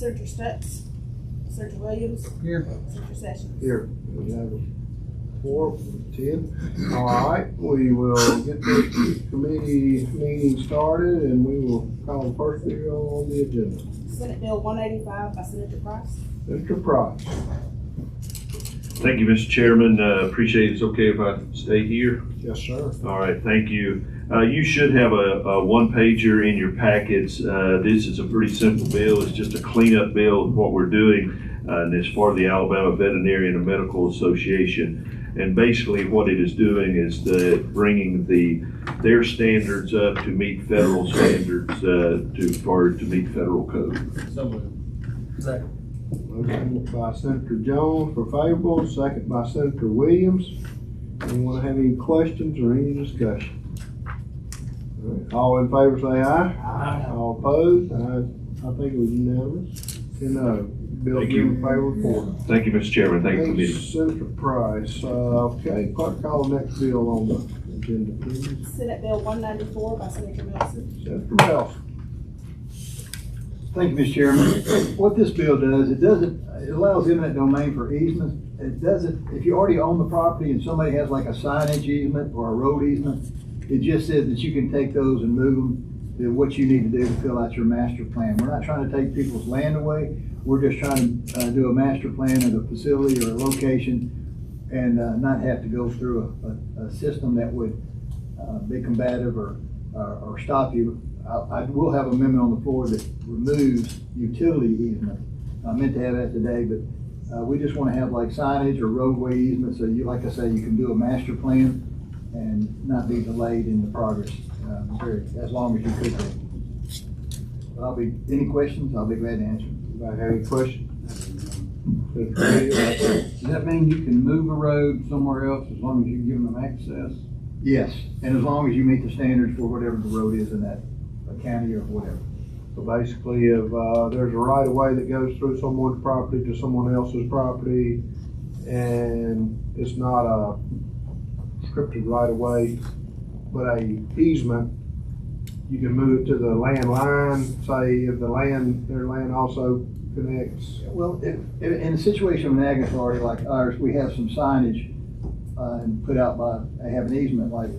Senator Stutz. Senator Williams. Here. Senator Sessions. Here, we have 4, 10. All right, we will get the committee meeting started and we will call the first bill on the agenda. Senate Bill 185 by Senator Price. Mr. Price. Thank you, Mr. Chairman. Appreciate it. It's okay if I stay here? Yes, sir. All right, thank you. You should have a one-pager in your packets. This is a pretty simple bill. It's just a cleanup bill of what we're doing, and it's for the Alabama Veterinarian and Medical Association. And basically what it is doing is bringing their standards up to meet federal standards, to meet federal code. So moved. Second. Motion by Senator Jones for favorable, second by Senator Williams. Anyone have any questions or any discussion? All in favor say aye. Aye. All opposed? I think it was unanimous. And bill given favorable report. Thank you, Mr. Chairman. Thank you for the meeting. Senator Price. Okay, clerk, call the next bill on the agenda, please. Senate Bill 194 by Senator Nelson. Senator Nelson. Thank you, Mr. Chairman. What this bill does, it allows eminent domain for easements. It doesn't, if you already own the property and somebody has like a signage easement or a road easement, it just says that you can take those and move them to what you need to do to fill out your master plan. We're not trying to take people's land away. We're just trying to do a master plan of a facility or a location and not have to go through a system that would be combative or stop you. I will have an amendment on the floor that removes utility easement. I meant to have that today, but we just want to have like signage or roadway easement, so you, like I say, you can do a master plan and not be delayed in the progress as long as you could be. Any questions? I'll be glad to answer. Anybody have any questions? Does that mean you can move a road somewhere else as long as you give them access? Yes, and as long as you meet the standards for whatever the road is in that county or whatever. So basically, if there's a right of way that goes through someone's property to someone else's property, and it's not a scripted right of way, but a easement, you can move it to the land line. Say if their land also connects. Well, in a situation of an ag authority like ours, we have some signage and put out I have an easement like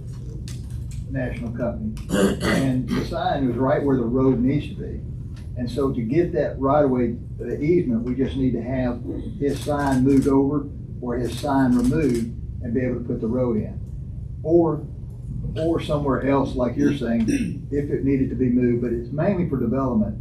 national company, and the sign was right where the road needs to be. And so to get that right of way, the easement, we just need to have his sign moved over or his sign removed and be able to put the road in. Or somewhere else, like you're saying, if it needed to be moved, but it's mainly for development.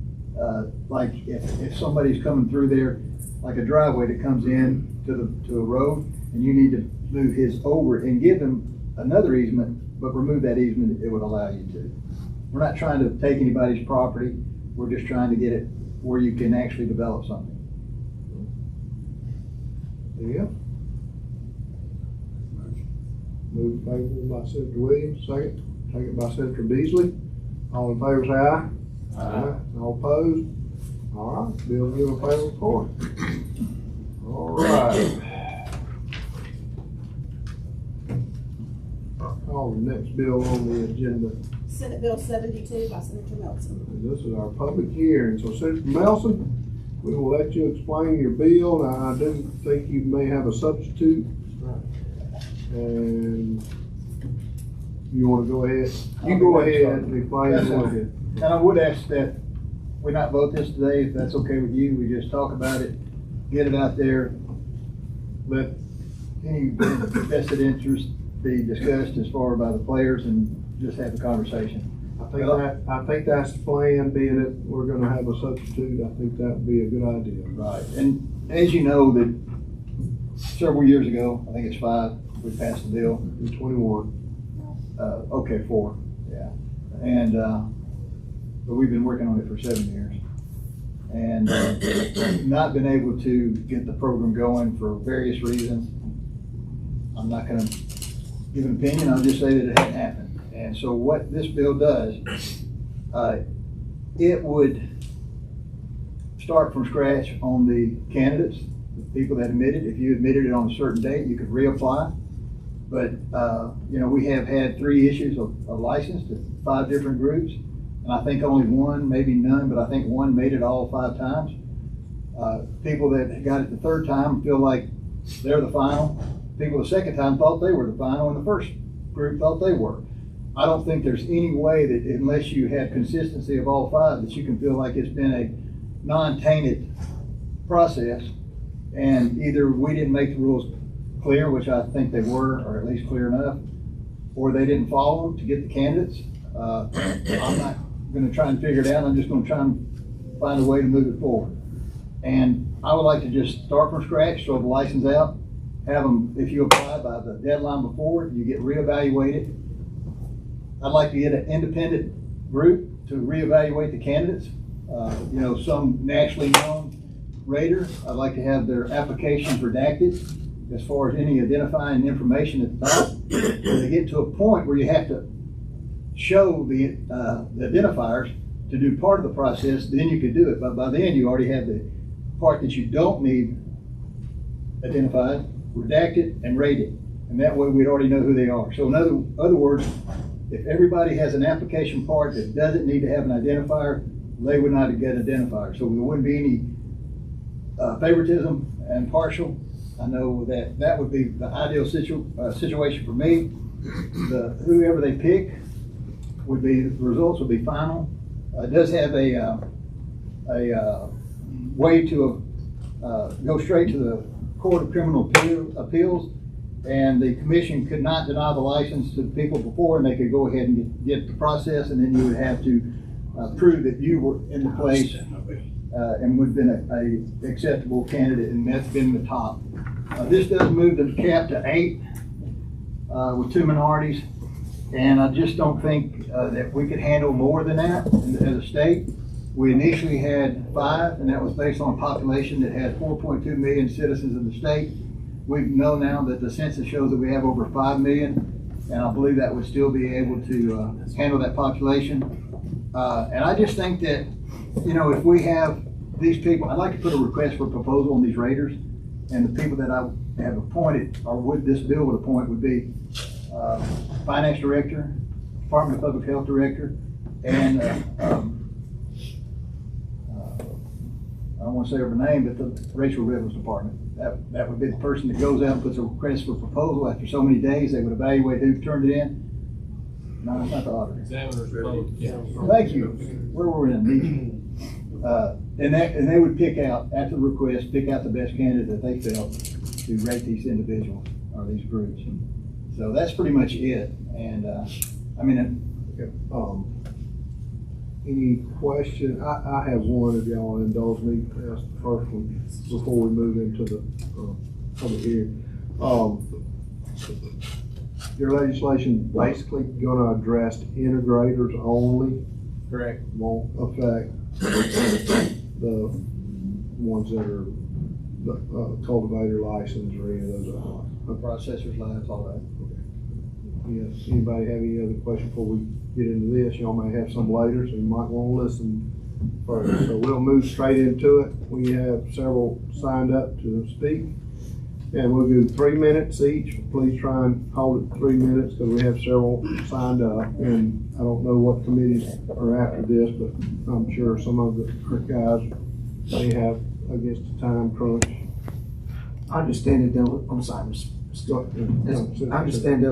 Like if somebody's coming through there, like a driveway that comes in to a road, and you need to move his over and give him another easement, but remove that easement, it would allow you to. We're not trying to take anybody's property. We're just trying to get it where you can actually develop something. Yeah. Moved favorable by Senator Williams, second by Senator Beasley. All in favor say aye. Aye. All opposed? All right, bill given favorable report. All right. Call the next bill on the agenda. Senate Bill 72 by Senator Nelson. This is our public hearing. So Senator Nelson, we will let you explain your bill. Now, I do think you may have a substitute. And you want to go ahead? You go ahead and explain it. And I would ask that we not vote this today, if that's okay with you. We just talk about it, get it out there, let any vested interest be discussed as far by the players, and just have a conversation. I think that's the plan, being that we're going to have a substitute. I think that would be a good idea. Right. And as you know, that several years ago, I think it's 5, we passed the bill. In 21. Okay, 4. Yeah. And but we've been working on it for 7 years, and not been able to get the program going for various reasons. I'm not going to give an opinion. I'll just say that it hadn't happened. And so what this bill does, it would start from scratch on the candidates, the people that admitted. If you admitted it on a certain date, you could reapply. But you know, we have had 3 issues of license to 5 different groups, and I think only one, maybe none, but I think one made it all 5 times. People that got it the third time feel like they're the final. People the second time thought they were the final, and the first group thought they were. I don't think there's any way that, unless you have consistency of all five, that you can feel like it's been a non-tainted process. And either we didn't make the rules clear, which I think they were, or at least clear enough, or they didn't follow them to get the candidates. I'm not gonna try and figure it out. I'm just gonna try and find a way to move it forward. And I would like to just start from scratch, throw the license out, have them, if you apply by the deadline before, you get reevaluated. I'd like to get an independent group to reevaluate the candidates. You know, some nationally known raters, I'd like to have their applications redacted as far as any identifying information at the top. When they get to a point where you have to show the identifiers to do part of the process, then you could do it. But by then, you already have the part that you don't need identified, redacted, and rated. And that way, we'd already know who they are. So in other words, if everybody has an application part that doesn't need to have an identifier, they would not get identifiers. So there wouldn't be any favoritism and partial. I know that that would be the ideal situation for me. Whoever they pick would be, the results would be final. It does have a way to go straight to the Court of Criminal Appeals, and the commission could not deny the license to people before, and they could go ahead and get the process, and then you would have to prove that you were in the place and would have been a acceptable candidate, and that's been the top. This does move the cap to 8 with 2 minorities, and I just don't think that we could handle more than that as a state. We initially had 5, and that was based on a population that had 4.2 million citizens in the state. We know now that the census shows that we have over 5 million, and I believe that would still be able to handle that population. And I just think that, you know, if we have these people, I'd like to put a request for proposal on these raters, and the people that I have appointed, or would this bill would appoint, would be Finance Director, Department of Public Health Director, and I don't want to say her name, but the Racial Ribbons Department. That would be the person that goes out and puts a request for proposal. After so many days, they would evaluate who turned it in. No, it's not the auditor. Examiner's report. Yeah. Thank you. Where were we in the meeting? And they would pick out, at the request, pick out the best candidate that they felt to rate these individuals or these groups. And so that's pretty much it. And I mean, any question? I have one, if y'all indulge me, ask the first one before we move into the public hearing. Your legislation basically gonna address integrators only? correct. Won't affect the ones that are cultivator license or any of those other The processors, labs, all that. Yes, anybody have any other question before we get into this? Y'all may have some later, so you might want to listen further. So we'll move straight into it. We have several signed up to speak. And we'll do 3 minutes each. Please try and hold it 3 minutes because we have several signed up. And I don't know what committees are after this, but I'm sure some of the guys may have against the time crunch. I understand that I'm sorry, I understand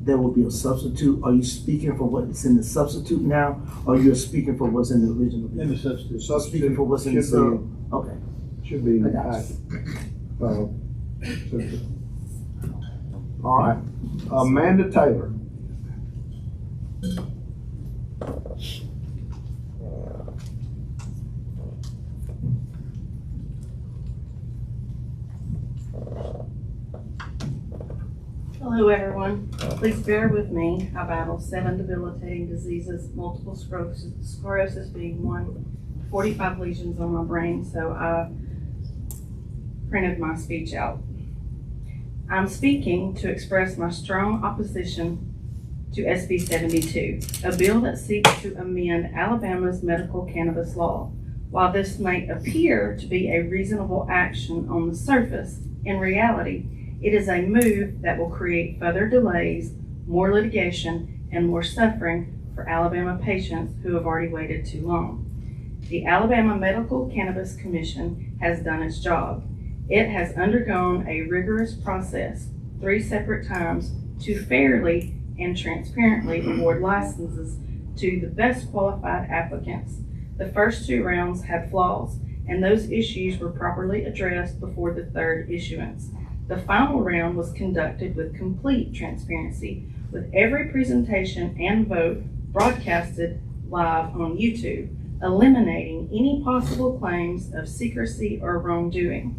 there will be a substitute. Are you speaking for what is in the substitute now, or you're speaking for what's in the original? In the substitute. Speaking for what's in the bill. Okay. Should be in the packet. All right, Amanda Taylor. Hello, everyone. Please bear with me. I battle 7 debilitating diseases, multiple sclerosis being one, 45 lesions on my brain, so I printed my speech out. I'm speaking to express my strong opposition to SB 72, a bill that seeks to amend Alabama's medical cannabis law. While this may appear to be a reasonable action on the surface, in reality, it is a move that will create further delays, more litigation, and more suffering for Alabama patients who have already waited too long. The Alabama Medical Cannabis Commission has done its job. It has undergone a rigorous process 3 separate times to fairly and transparently award licenses to the best qualified applicants. The first 2 rounds had flaws, and those issues were properly addressed before the 3rd issuance. The final round was conducted with complete transparency, with every presentation and vote broadcasted live on YouTube, eliminating any possible claims of secrecy or wrongdoing.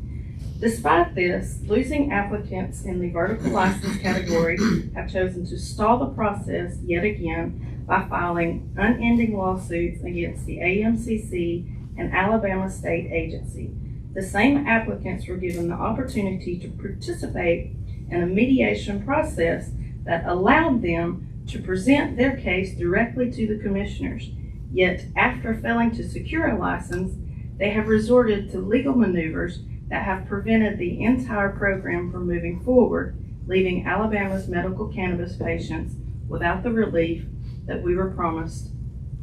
Despite this, losing applicants in the vertical license category have chosen to stall the process yet again by filing unending lawsuits against the AMCC and Alabama State Agency. The same applicants were given the opportunity to participate in a mediation process that allowed them to present their case directly to the commissioners. Yet, after failing to secure a license, they have resorted to legal maneuvers that have prevented the entire program from moving forward, leaving Alabama's medical cannabis patients without the relief that we were promised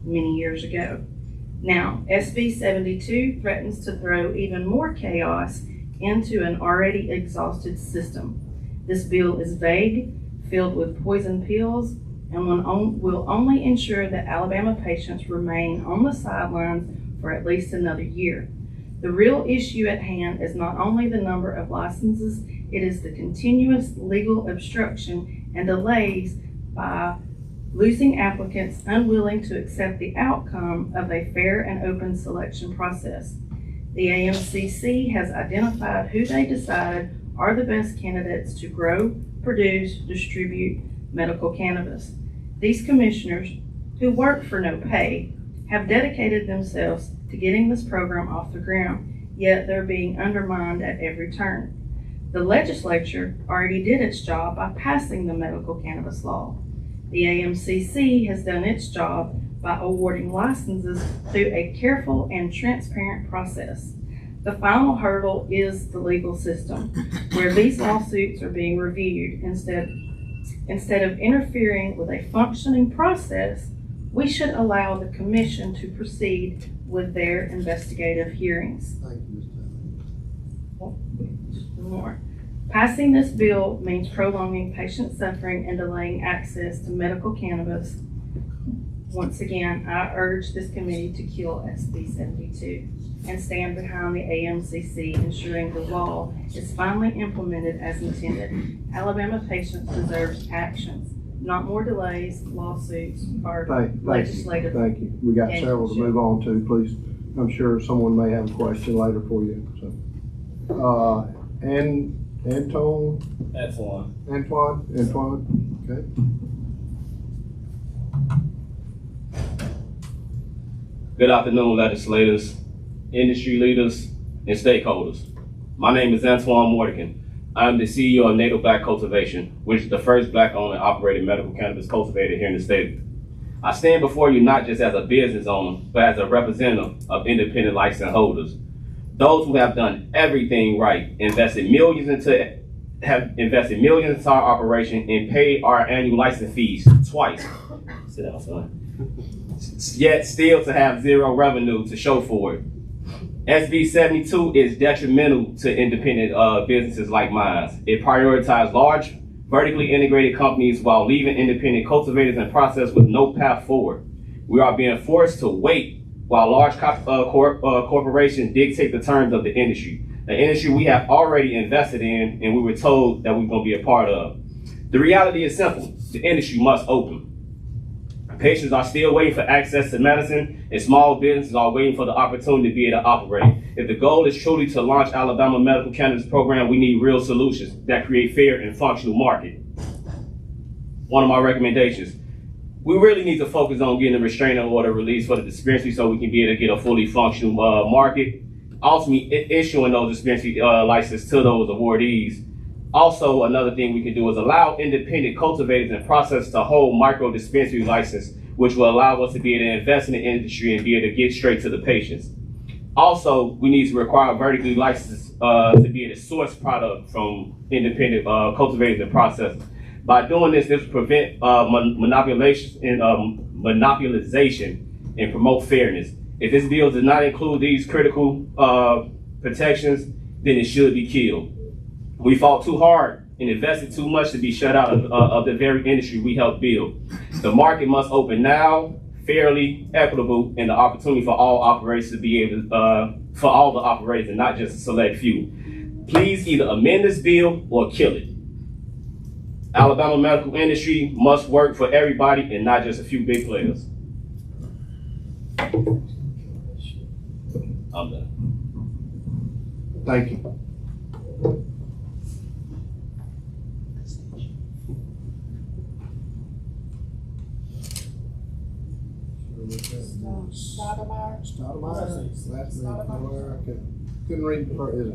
many years ago. Now, SB 72 threatens to throw even more chaos into an already exhausted system. This bill is vague, filled with poison pills, and will only ensure that Alabama patients remain on the sidelines for at least another year. The real issue at hand is not only the number of licenses, it is the continuous legal obstruction and delays by losing applicants unwilling to accept the outcome of a fair and open selection process. The AMCC has identified who they decide are the best candidates to grow, produce, distribute medical cannabis. These commissioners, who work for no pay, have dedicated themselves to getting this program off the ground, yet they're being undermined at every turn. The legislature already did its job by passing the medical cannabis law. The AMCC has done its job by awarding licenses through a careful and transparent process. The final hurdle is the legal system, where these lawsuits are being reviewed. Instead of interfering with a functioning process, we should allow the commission to proceed with their investigative hearings. Thank you, Ms. Just one more. Passing this bill means prolonging patient suffering and delaying access to medical cannabis. Once again, I urge this committee to kill SB 72 and stand behind the AMCC, ensuring the law is finally implemented as intended. Alabama patients deserve actions, not more delays, lawsuits, or legislative. Thank you. We got games. several to move on to, please. I'm sure someone may have a question later for you, so. Antoine, okay. Good afternoon, legislators, industry leaders, and stakeholders. My name is Antoine Mordican. I'm the CEO of Native Black Cultivation, which is the first Black-owned and operated medical cannabis cultivator here in the state. I stand before you not just as a business owner, but as a representative of independent license holders. Those who have done everything right, invested millions into our operation and paid our annual license fees twice. Sit down, son. Yet still to have zero revenue to show for it. SB 72 is detrimental to independent businesses like mine. It prioritizes large, vertically integrated companies while leaving independent cultivators and processors with no path forward. We are being forced to wait while large corporations dictate the terms of the industry. The industry we have already invested in and we were told that we we're going to be a part of. The reality is simple. The industry must open. Patients are still waiting for access to medicine, and small businesses are waiting for the opportunity to be able to operate. If the goal is truly to launch Alabama medical cannabis program, we need real solutions that create fair and functional market. One of my recommendations, we really need to focus on getting a restraining order released for the dispensary so we can be able to get a fully functional market. Ultimately, issuing those dispensary licenses to those awardees. Also, another thing we can do is allow independent cultivators and processors to hold micro dispensary license, which will allow us to be able to invest in the industry and be able to get straight to the patients. Also, we need to require vertically licensed to be able to source product from independent cultivators and processors. By doing this will prevent monopolization and promote fairness. If this bill does not include these critical protections, then it should be killed. We fought too hard and invested too much to be shut out of the very industry we helped build. The market must open now, fairly, equitable, and the opportunity for all operators to be able to, for all the operators and not just a select few. Please either amend this bill or kill it. Alabama medical industry must work for everybody and not just a few big players. I'm done. Thank you. Stoudemire. Okay. Couldn't read the first, is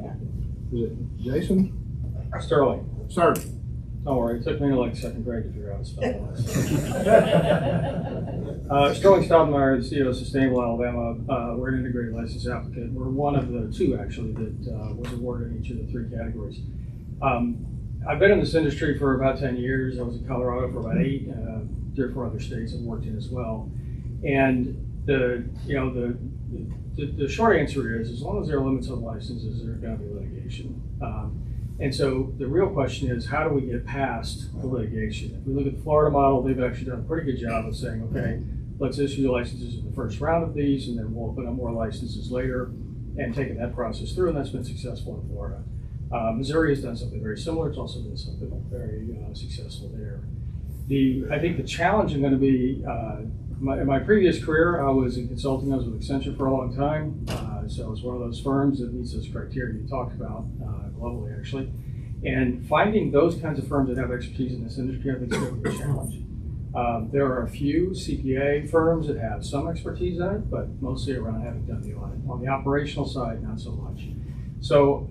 it Jason? Sterling. Sir. Don't worry, it took me like second grade to figure out how to spell it. Sterling Stoudemire, the CEO of Sustainable Alabama. We're an integrated license applicant. We're one of the two, actually, that was awarded in each of the three categories. I've been in this industry for about 10 years. I was in Colorado for about 8, 3 or 4 other states I've worked in as well. And the short answer is, as long as there are limits on licenses, there's going to be litigation. And so the real question is, how do we get past the litigation? If we look at the Florida model, they've actually done a pretty good job of saying, okay, let's issue licenses in the first round of these, and then we'll open up more licenses later, and taking that process through, and that's been successful in Florida. Missouri has done something very similar. It's also been something very successful there. I think the challenge is going to be, in my previous career, I was in consulting. I was with Accenture for a long time. So I was one of those firms that meets those criteria you talked about globally, actually. And finding those kinds of firms that have expertise in this industry, I think is going to be a challenge. There are a few CPA firms that have some expertise in it, but mostly around having done the audit. On the operational side, not so much. So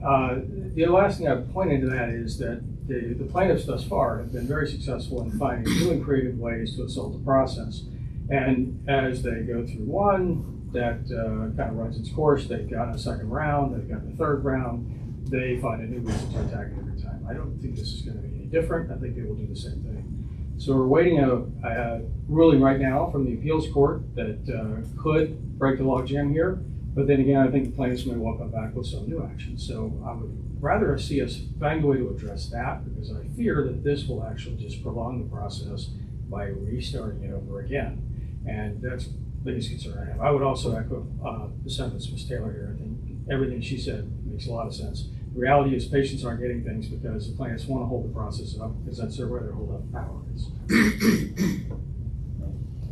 the last thing I'd point into that is that the plaintiffs thus far have been very successful in finding new and creative ways to assault the process. And as they go through one, that kind of runs its course. They've got a second round, they've got the third round. They find a new reason to attack it every time. I don't think this is going to be any different. I think they will do the same thing. So we're waiting a ruling right now from the appeals court that could break the logjam here. But then again, I think the plaintiffs may well come back with some new action. So I would rather see us find a way to address that, because I fear that this will actually just prolong the process by restarting it over again. And that's the biggest concern I have. I would also echo the sentiments of Ms. Taylor here. I think everything she said makes a lot of sense. The reality is patients aren't getting things because the plaintiffs want to hold the process up, because that's where their hold up power is.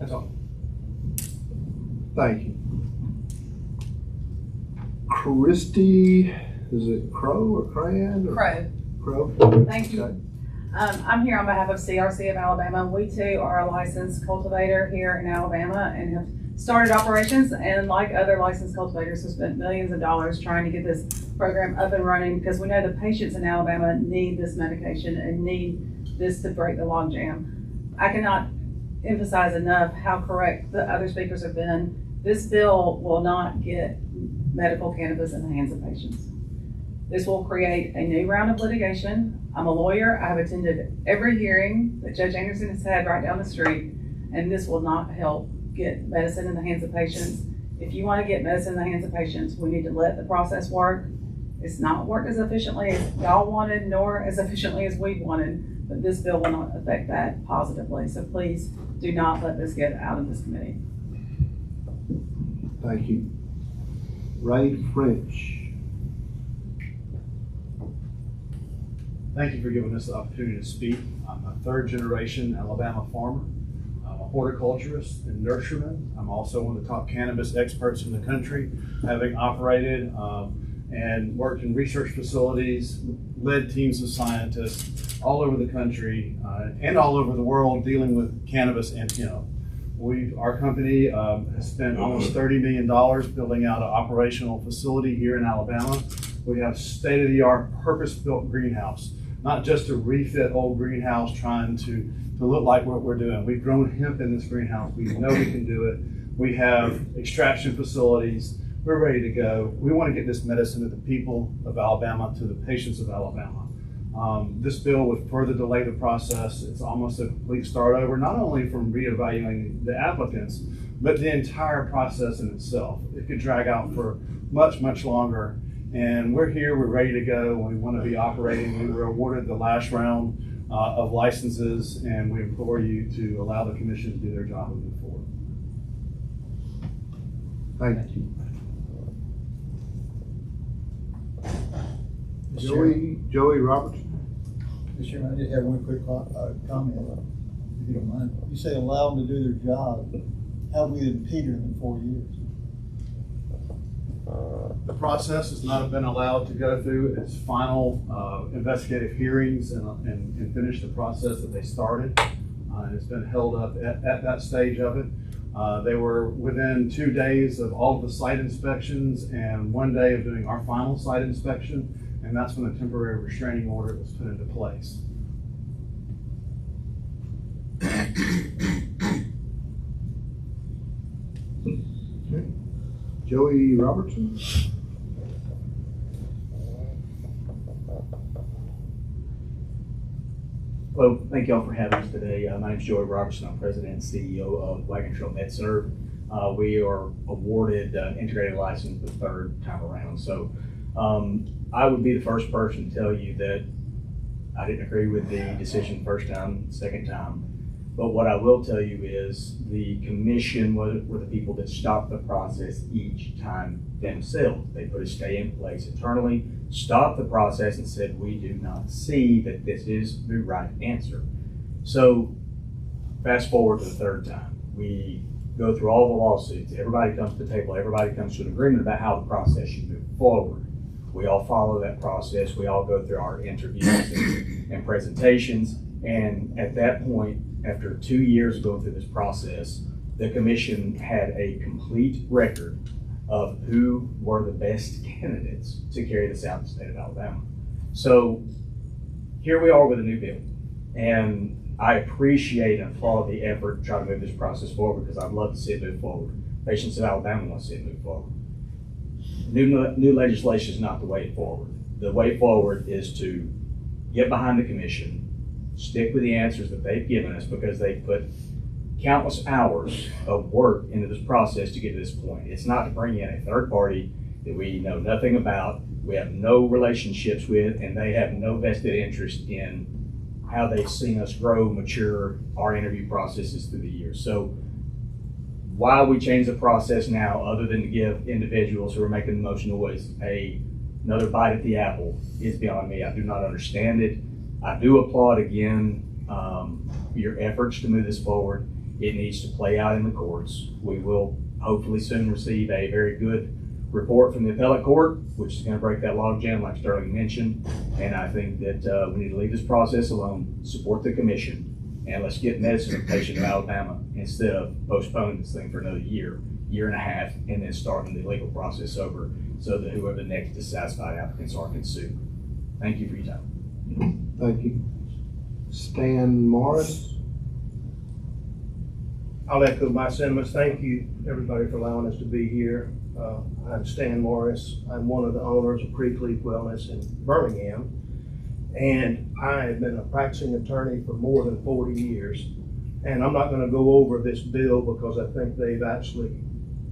That's all. Thank you. Christy, is it Crow or Crayan? Crow. Crow. Thank you. Okay. I'm here on behalf of CRC of Alabama. We too are a licensed cultivator here in Alabama and have started operations, and like other licensed cultivators, have spent millions of dollars trying to get this program up and running, because we know the patients in Alabama need this medication and need this to break the logjam. I cannot emphasize enough how correct the other speakers have been. This bill will not get medical cannabis in the hands of patients. This will create a new round of litigation. I'm a lawyer. I have attended every hearing that Judge Anderson has had right down the street, and this will not help get medicine in the hands of patients. If you want to get medicine in the hands of patients, we need to let the process work. It's not worked as efficiently as y'all wanted, nor as efficiently as we wanted, but this bill will not affect that positively. So please do not let this get out of this committee. Thank you. Ray French. Thank you for giving us the opportunity to speak. I'm a third-generation Alabama farmer. I'm a horticulturist and nurseryman. I'm also one of the top cannabis experts in the country, having operated and worked in research facilities, led teams of scientists all over the country and all over the world dealing with cannabis and hemp. Our company has spent almost $30 million building out an operational facility here in Alabama. We have state-of-the-art, purpose-built greenhouse, not just a refit old greenhouse trying to look like what we're doing. We've grown hemp in this greenhouse. We know we can do it. We have extraction facilities. We're ready to go. We want to get this medicine to the people of Alabama, to the patients of Alabama. This bill would further delay the process. It's almost a complete start over, not only from reevaluating the applicants, but the entire process in itself, it could drag out for much, much longer. And we're here, we're ready to go, we want to be operating. We were awarded the last round of licenses, and we implore you to allow the commission to do their job and move forward. Thank you. Joey Robertson. Mr. Chairman, I just have one quick comment, if you don't mind. You say allow them to do their job. How have we impeded them in 4 years? The process has not been allowed to go through its final investigative hearings and finish the process that they started. It's been held up at that stage of it. They were within 2 days of all of the site inspections and 1 day of doing our final site inspection, and that's when the temporary restraining order was put into place. Joey Robertson. Hello, thank y'all for having us today. My name is Joey Robertson. I'm President and CEO of Wagon Trail MedServe. We are awarded integrated license the third time around. So I would be the first person to tell you that I didn't agree with the decision first time, second time. But what I will tell you is the commission were the people that stopped the process each time themselves. They put a stay in place internally, stopped the process and said, we do not see that this is the right answer. So fast forward to the third time. We go through all the lawsuits. Everybody comes to the table. Everybody comes to an agreement about how the process should move forward. We all follow that process. We all go through our interviews and presentations. And at that point, after 2 years of going through this process, the commission had a complete record of who were the best candidates to carry this out in the state of Alabama. So here we are with a new bill. And I appreciate and applaud the effort to try to move this process forward, because I'd love to see it move forward. Patients of Alabama want to see it move forward. New legislation is not the way forward. The way forward is to get behind the commission, stick with the answers that they've given us, because they've put countless hours of work into this process to get to this point. It's not to bring in a third party that we know nothing about, we have no relationships with, and they have no vested interest in how they've seen us grow, mature our interview processes through the years. So why we change the process now, other than to give individuals who are making the most noise another bite at the apple, is beyond me. I do not understand it. I do applaud again your efforts to move this forward. It needs to play out in the courts. We will hopefully soon receive a very good report from the appellate court, which is going to break that logjam like Sterling mentioned. And I think that we need to leave this process alone, support the commission, and let's get medicine to the patient of Alabama instead of postponing this thing for another year and a half, and then starting the legal process over so that whoever the next dissatisfied applicants are can sue. Thank you for your time. Thank you. Stan Morris. I'll echo my sentiments. Thank you, everybody, for allowing us to be here. I'm Stan Morris. I'm one of the owners of Creek Leaf Wellness in Birmingham, and I have been a practicing attorney for more than 40 years. And I'm not going to go over this bill because I think they've actually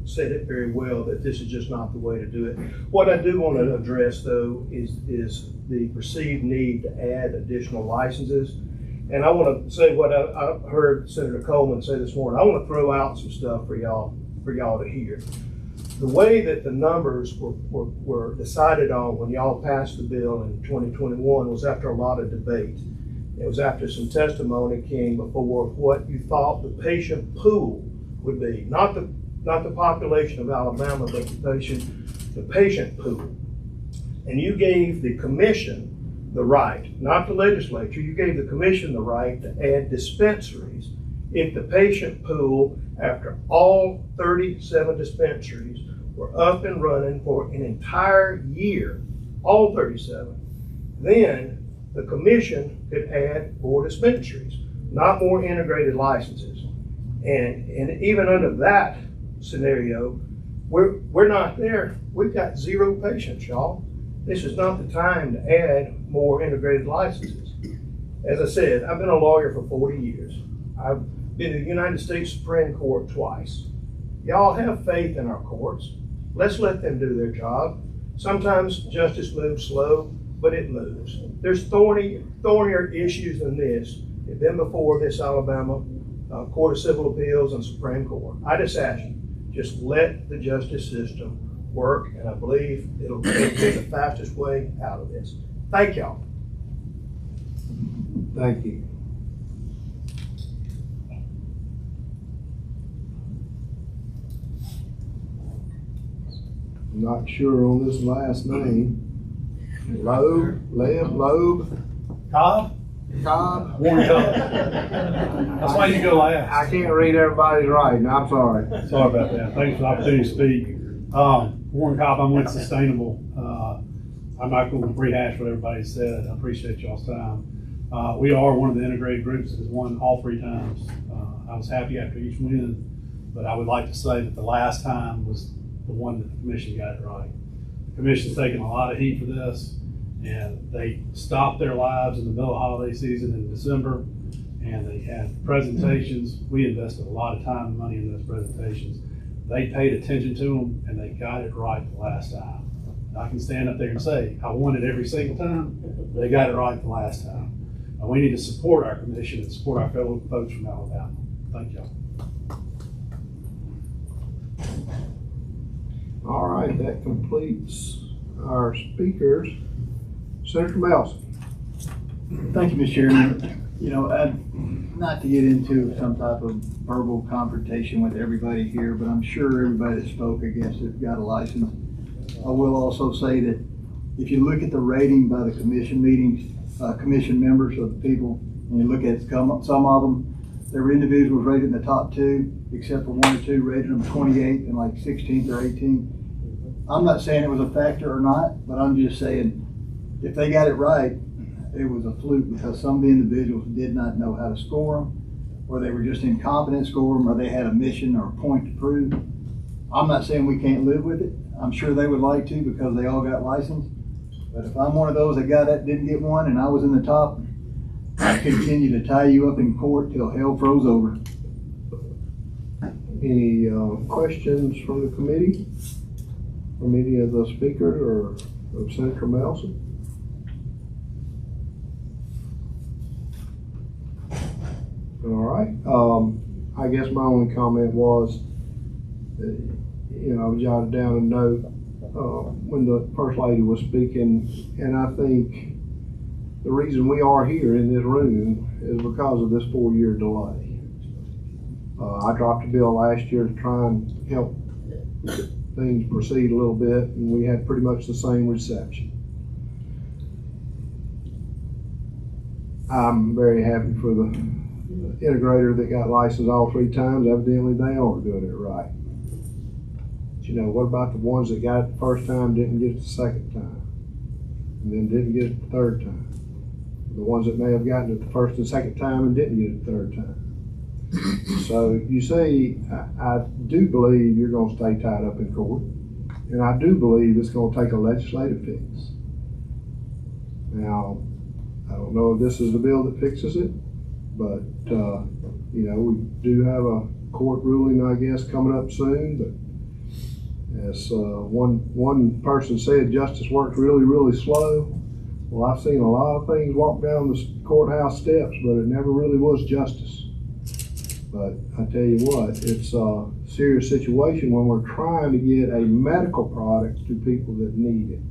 said it very well that this is just not the way to do it. What I do want to address, though, is the perceived need to add additional licenses. And I want to say what I heard Senator Coleman say this morning. I want to throw out some stuff for y'all to hear. The way that the numbers were decided on when y'all passed the bill in 2021 was after a lot of debate. It was after some testimony came before what you thought the patient pool would be, not the population of Alabama, but the patient pool. And you gave the commission the right, not the legislature, you gave the commission the right to add dispensaries if the patient pool, after all 37 dispensaries were up and running for an entire year, all 37, then the commission could add more dispensaries, not more integrated licenses. And even under that scenario, we're not there. We've got 0 patients, y'all. This is not the time to add more integrated licenses. As I said, I've been a lawyer for 40 years. I've been to the United States Supreme Court twice. Y'all have faith in our courts. Let's let them do their job. Sometimes justice moves slow, but it moves. There's thornier issues than this. They've been before this Alabama Court of Civil Appeals and Supreme Court. I just ask you, just let the justice system work, and I believe it'll be the fastest way out of this. Thank y'all. Thank you. I'm not sure on this last name. Loeb? Cobb? Warren Cobb. That's why you go last. I can't read everybody's writing, I'm sorry. Sorry about that. Thanks for the opportunity to speak. Warren Cobb, I'm with Sustainable. I'm not going to rehash what everybody said. I appreciate y'all's time. We are one of the integrated groups that has won all 3 times. I was happy after each win, but I would like to say that the last time was the one that the commission got it right. The commission's taken a lot of heat for this, and they stopped their lives in the middle of holiday season in December, and they had presentations. We invested a lot of time and money in those presentations. They paid attention to them, and they got it right the last time. I can stand up there and say, I won it every single time, but they got it right the last time. We need to support our commission and support our fellow folks from Alabama. Thank y'all. All right, that completes our speakers. Senator Melson. Thank you, Mr. Chairman. You know, not to get into some type of verbal confrontation with everybody here, but I'm sure everybody that spoke, I guess, that got a license. I will also say that if you look at the rating by the commission meetings, commission members of the people, and you look at some of them, there were individuals rated in the top 2, except for 1 or 2 rated them 28th and like 16th or 18th. I'm not saying it was a factor or not, but I'm just saying if they got it right, it was a fluke, because some of the individuals did not know how to score them, or they were just incompetent score them, or they had a mission or a point to prove. I'm not saying we can't live with it. I'm sure they would like to, because they all got licensed. But if I'm one of those that didn't get one, and I was in the top, I'd continue to tie you up in court till hell froze over. Any questions from the committee? From any of the speakers or of Senator Melson? All right. I guess my only comment was, I jotted down a note when the First Lady was speaking, and I think the reason we are here in this room is because of this 4-year delay. I dropped a bill last year to try and help things proceed a little bit, and we had pretty much the same reception. I'm very happy for the integrator that got licensed all 3 times. Evidently they are doing it right. But what about the ones that got it the first time, didn't get it the second time, and then didn't get it the third time? The ones that may have gotten it the first and second time and didn't get it the third time. So you see, I do believe you're going to stay tied up in court, and I do believe it's going to take a legislative fix. Now, I don't know if this is the bill that fixes it, but we do have a court ruling, I guess, coming up soon. But as one person said, justice works really, really slow. Well, I've seen a lot of things walk down the courthouse steps, but it never really was justice. But I tell you what, it's a serious situation when we're trying to get a medical product to people that need it.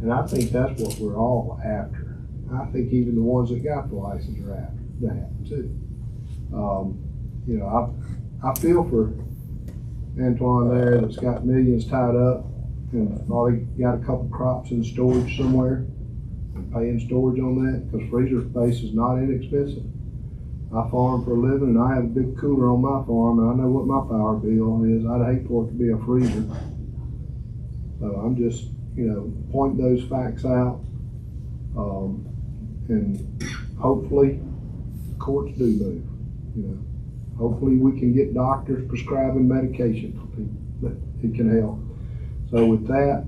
And I think that's what we're all after. I think even the ones that got the license are after that too. I feel for Antoine there that's got millions tied up and probably got a couple crops in storage somewhere and paying storage on that, because freezer space is not inexpensive. I farm for a living, and I have a big cooler on my farm, and I know what my power bill is. I'd hate for it to be a freezer. So I'm just, pointing those facts out, and hopefully courts do move. Hopefully we can get doctors prescribing medication for people that it can help. So with that,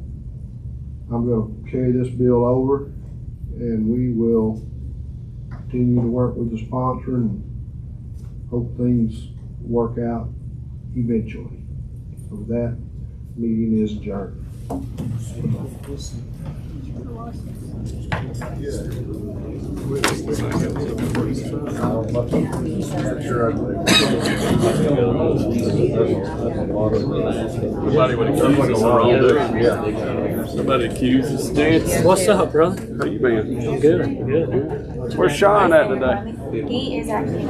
I'm going to carry this bill over, and we will continue to work with the sponsor and hope things work out eventually. With that, meeting is adjourned. Nobody would accuse us of wrongdoing. Nobody accuses us. What's up, brother? How you been? Good, good. Where's Sean at today? He is actually